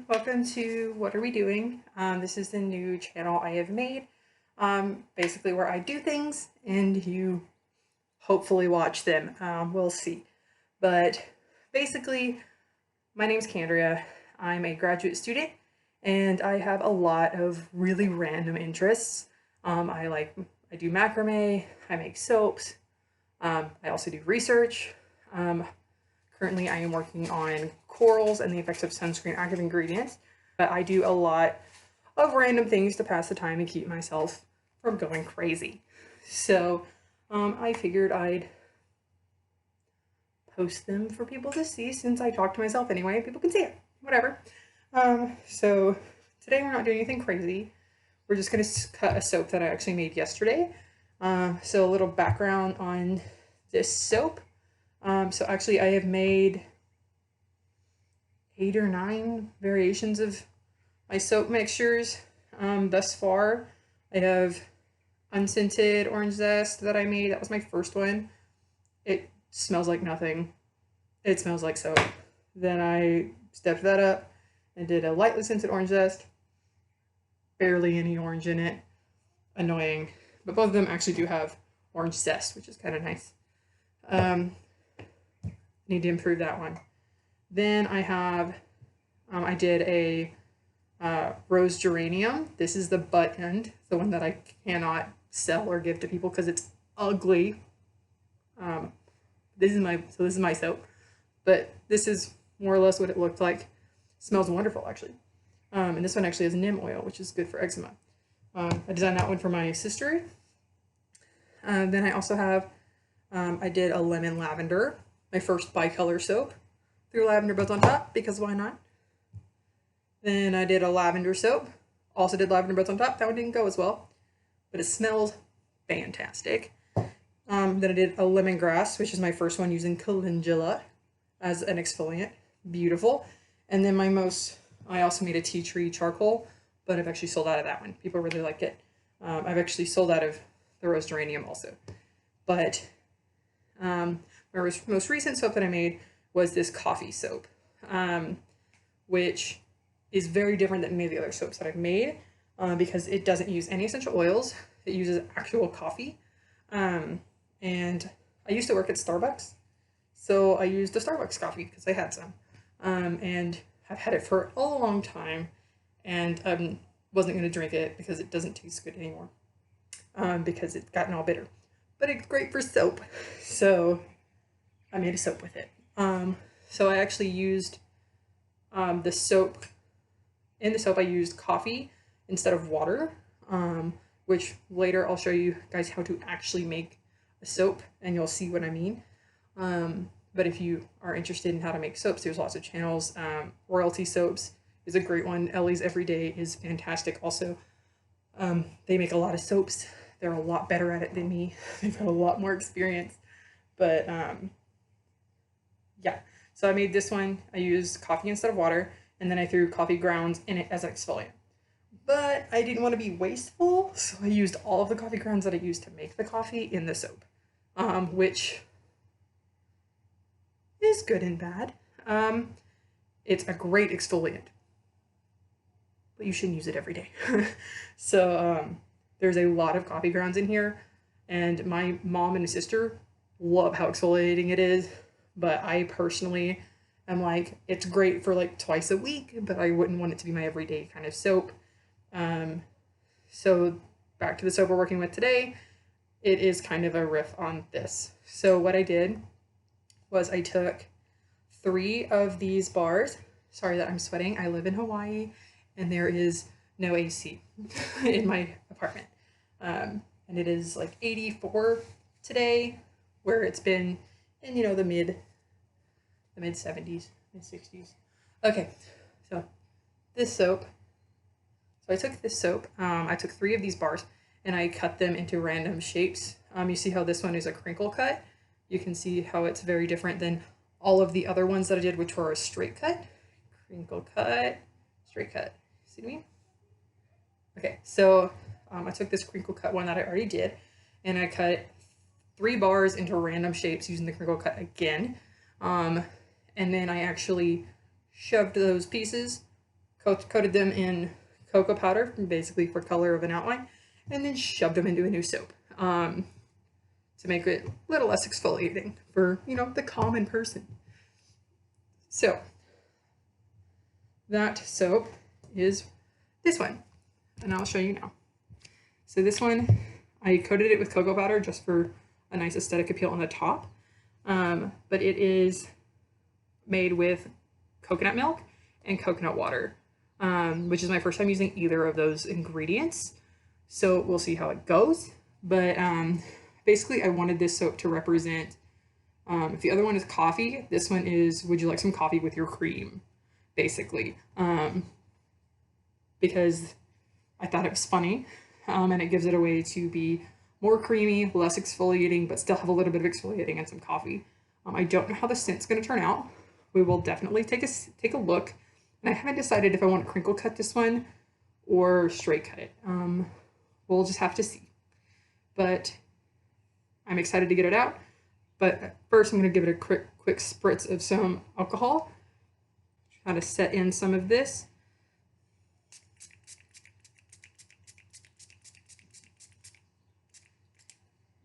welcome to What Are We Doing? This is the new channel I have made, basically where I do things and you hopefully watch them. We'll see. But basically, my name's Candria. I'm a graduate student and I have a lot of really random interests. I do macrame, I make soaps, I also do research. Currently, I am working on corals and the effects of sunscreen active ingredients, but I do a lot of random things to pass the time and keep myself from going crazy. So I figured I'd post them for people to see since I talk to myself anyway. People can see it, whatever. So today we're not doing anything crazy. We're just going to cut a soap that I actually made yesterday. So a little background on this soap. So actually I have made 8 or 9 variations of my soap mixtures thus far. I have unscented orange zest that I made. That was my first one. It smells like nothing. It smells like soap. Then I stepped that up and did a lightly scented orange zest. Barely any orange in it. Annoying. But both of them actually do have orange zest, which is kind of nice. Need to improve that one. Then I have, I did a rose geranium. This is the butt end, the one that I cannot sell or give to people because it's ugly. This is my soap, but this is more or less what it looked like. It smells wonderful actually. And this one actually has neem oil, which is good for eczema. I designed that one for my sister. Then I also have, I did a lemon lavender. My first bicolor soap. Threw lavender buds on top because why not? Then I did a lavender soap. Also did lavender buds on top. That one didn't go as well, but it smells fantastic. Then I did a lemongrass, which is my first one using calendula as an exfoliant. Beautiful. And then I also made a tea tree charcoal, but I've actually sold out of that one. People really like it. I've actually sold out of the rose geranium also. But my most recent soap that I made was this coffee soap, which is very different than many of the other soaps that I've made because it doesn't use any essential oils. It uses actual coffee. And I used to work at Starbucks, so I used the Starbucks coffee because I had some. And I've had it for a long time and wasn't going to drink it because it doesn't taste good anymore because it's gotten all bitter. But it's great for soap, so I made a soap with it. So I actually used the soap. In the soap, I used coffee instead of water, which later I'll show you guys how to actually make a soap, and you'll see what I mean. But if you are interested in how to make soaps, there's lots of channels. Royalty Soaps is a great one. Ellie's Everyday is fantastic also. They make a lot of soaps. They're a lot better at it than me. They've got a lot more experience. But yeah, so I made this one. I used coffee instead of water, and then I threw coffee grounds in it as an exfoliant. But I didn't want to be wasteful, so I used all of the coffee grounds that I used to make the coffee in the soap, which is good and bad. It's a great exfoliant, but you shouldn't use it every day. So there's a lot of coffee grounds in here, and my mom and sister love how exfoliating it is, but I personally am like, it's great for like twice a week, but I wouldn't want it to be my everyday kind of soap. So back to the soap we're working with today. It is kind of a riff on this. So what I did was I took 3 of these bars. Sorry that I'm sweating. I live in Hawaii and there is no AC in my apartment. And it is like 84 today, where it's been in, you know, the mid 70s, mid 60s. Okay, so this soap. So I took this soap, I took 3 of these bars and I cut them into random shapes. You see how this one is a crinkle cut? You can see how it's very different than all of the other ones that I did, which were a straight cut. Crinkle cut, straight cut. See what I mean? Okay, so I took this crinkle cut one that I already did, and I cut 3 bars into random shapes using the crinkle cut again. And then I actually shoved those pieces coated them in cocoa powder, basically for color of an outline, and then shoved them into a new soap to make it a little less exfoliating for, you know, the common person. So that soap is this one, and I'll show you now. So this one, I coated it with cocoa powder just for a nice aesthetic appeal on the top, but it is made with coconut milk and coconut water, which is my first time using either of those ingredients. So we'll see how it goes. But basically, I wanted this soap to represent, if the other one is coffee, this one is, would you like some coffee with your cream, basically. Because I thought it was funny, and it gives it a way to be more creamy, less exfoliating, but still have a little bit of exfoliating and some coffee. I don't know how the scent's going to turn out. We will definitely take a look. And I haven't decided if I want to crinkle cut this one or straight cut it. We'll just have to see. But I'm excited to get it out. But first I'm going to give it a quick spritz of some alcohol. Try to set in some of this.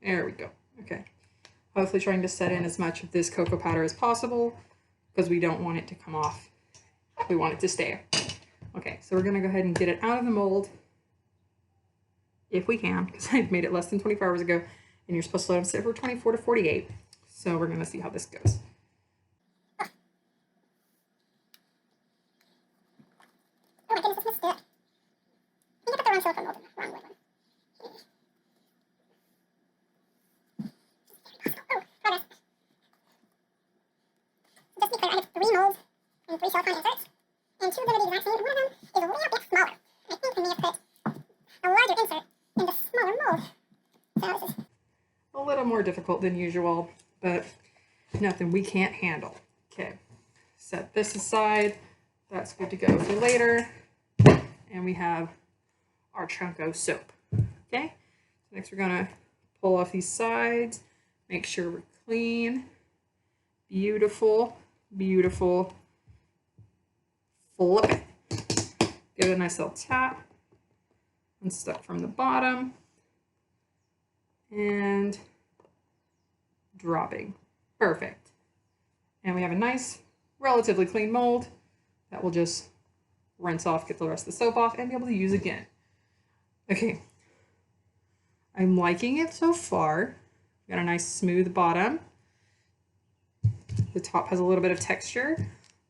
There we go. Okay. Hopefully trying to set in as much of this cocoa powder as possible because we don't want it to come off. We want it to stay. Okay, so we're going to go ahead and get it out of the mold if we can, because I've made it less than 24 hours ago, and you're supposed to let them sit for 24 to 48. So we're going to see how this goes. Oh my goodness, this missed it. I think I put the wrong silicone mold in the wrong one. Oh, progress. Just to be clear, I have 3 molds and 3 silicone inserts, and 2 of them are the exact same, and one of them is a little bit smaller. I think I may have put a larger insert in the smaller mold. So this is a little more difficult than usual, but nothing we can't handle. Okay, set this aside. That's good to go for later. And we have our Chunko soap. Okay, so next we're gonna pull off these sides, make sure we're clean. Beautiful, beautiful. Flip it. Give it a nice little tap. Unstuck from the bottom. And dropping. Perfect. And we have a nice, relatively clean mold that will just rinse off, get the rest of the soap off, and be able to use again. Okay. I'm liking it so far. Got a nice smooth bottom. The top has a little bit of texture,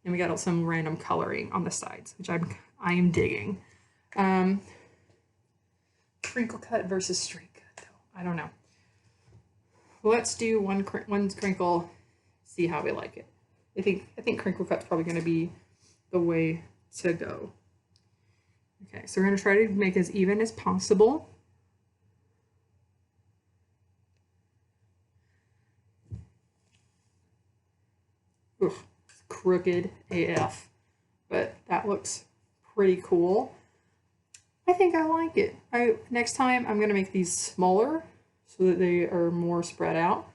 and we got some random coloring on the sides, which I am digging. Crinkle cut versus straight cut, though. I don't know. Let's do one crinkle, see how we like it. I think crinkle cut's probably going to be the way to go. Okay, so we're going to try to make as even as possible. Oof, it's crooked AF, but that looks pretty cool. I think I like it. Next time I'm going to make these smaller so that they are more spread out,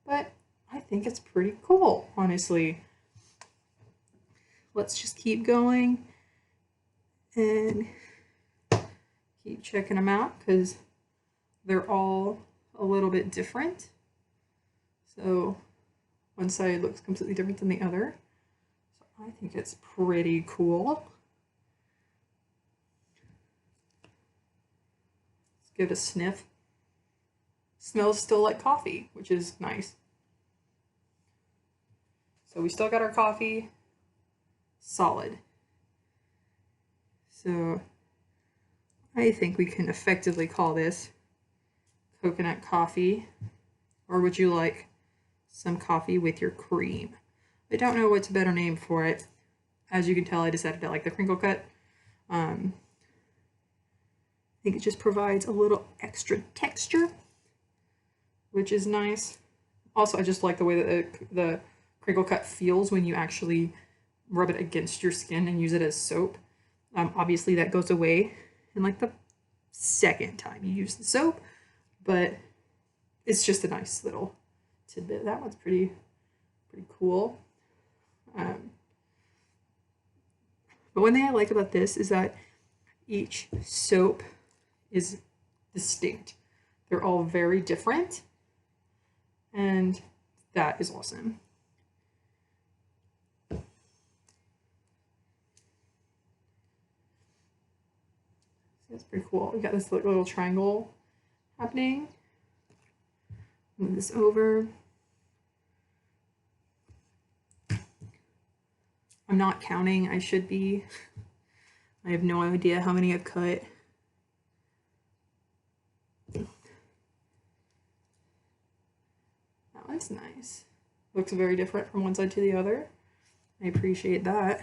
but I think it's pretty cool, honestly. Let's just keep going and keep checking them out because they're all a little bit different. So one side looks completely different than the other. So I think it's pretty cool. Let's give it a sniff. Smells still like coffee, which is nice. So we still got our coffee solid. So I think we can effectively call this coconut coffee, or would you like some coffee with your cream? I don't know what's a better name for it. As you can tell, I decided to like the crinkle cut. I think it just provides a little extra texture, which is nice. Also, I just like the way that the crinkle cut feels when you actually rub it against your skin and use it as soap. Obviously, that goes away in like the second time you use the soap, but it's just a nice little tidbit. That one's pretty cool. But one thing I like about this is that each soap is distinct. They're all very different, and that is awesome. That's pretty cool. We got this little triangle happening. Move this over. I'm not counting. I should be. I have no idea how many I've cut. That one's nice. Looks very different from one side to the other. I appreciate that.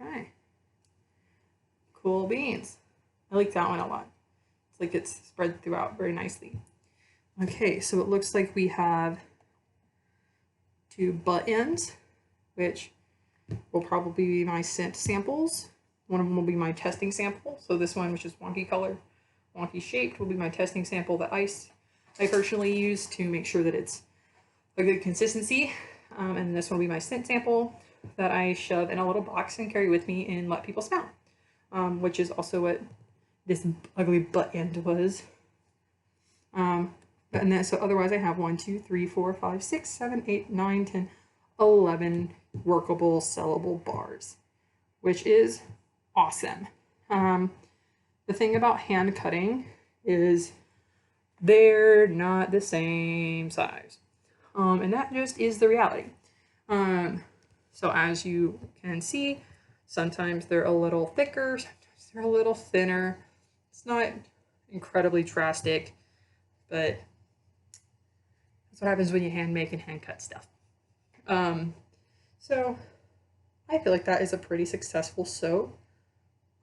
Okay. Cool beans. I like that one a lot. It's like it's spread throughout very nicely. Okay, so it looks like we have 2 butt ends, which will probably be my scent samples. One of them will be my testing sample. So this one, which is wonky color, wonky shaped, will be my testing sample that I personally use to make sure that it's a good consistency. And this one will be my scent sample that I shove in a little box and carry with me and let people smell, which is also what this ugly butt end was. And then, so otherwise I have 1, 2, 3, 4, 5, 6, 7, 8, 9, 10, 11 workable, sellable bars, which is awesome. The thing about hand cutting is they're not the same size. And that just is the reality. So as you can see, sometimes they're a little thicker, sometimes they're a little thinner. It's not incredibly drastic, but that's what happens when you hand make and hand cut stuff. So I feel like that is a pretty successful soap.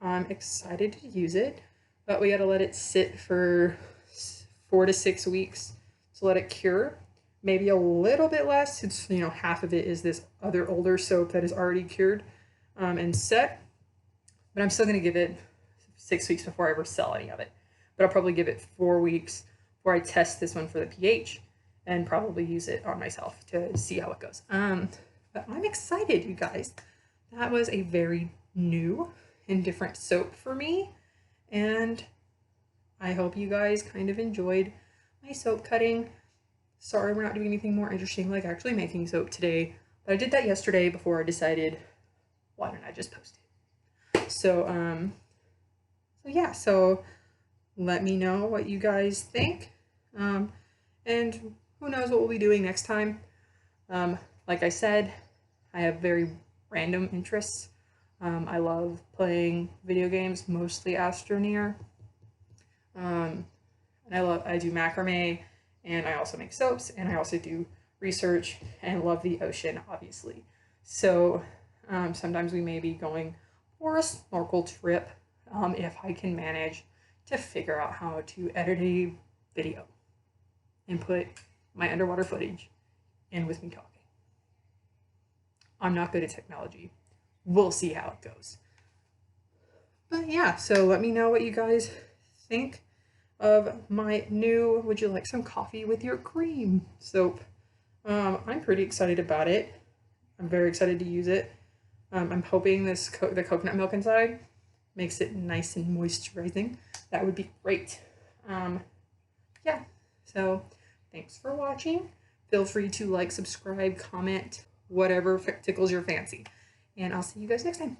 I'm excited to use it, but we gotta let it sit for 4 to 6 weeks to let it cure. Maybe a little bit less. It's, you know, half of it is this other older soap that is already cured and set. But I'm still gonna give it 6 weeks before I ever sell any of it. But I'll probably give it 4 weeks before I test this one for the pH and probably use it on myself to see how it goes. But I'm excited, you guys. That was a very new and different soap for me. And I hope you guys kind of enjoyed my soap cutting. Sorry we're not doing anything more interesting like actually making soap today. But I did that yesterday before I decided, why don't I just post it? So, yeah, so let me know what you guys think. And who knows what we'll be doing next time. Like I said, I have very random interests. I love playing video games, mostly Astroneer. And I do macrame, and I also make soaps, and I also do research and love the ocean, obviously. So sometimes we may be going for a snorkel trip if I can manage to figure out how to edit a video and put my underwater footage in with me talking. I'm not good at technology. We'll see how it goes. But yeah, so let me know what you guys think of my new Would You Like Some Coffee with Your Cream soap. I'm pretty excited about it. I'm very excited to use it. I'm hoping the coconut milk inside makes it nice and moisturizing. That would be great. Yeah, so thanks for watching. Feel free to like, subscribe, comment, whatever tickles your fancy. And I'll see you guys next time.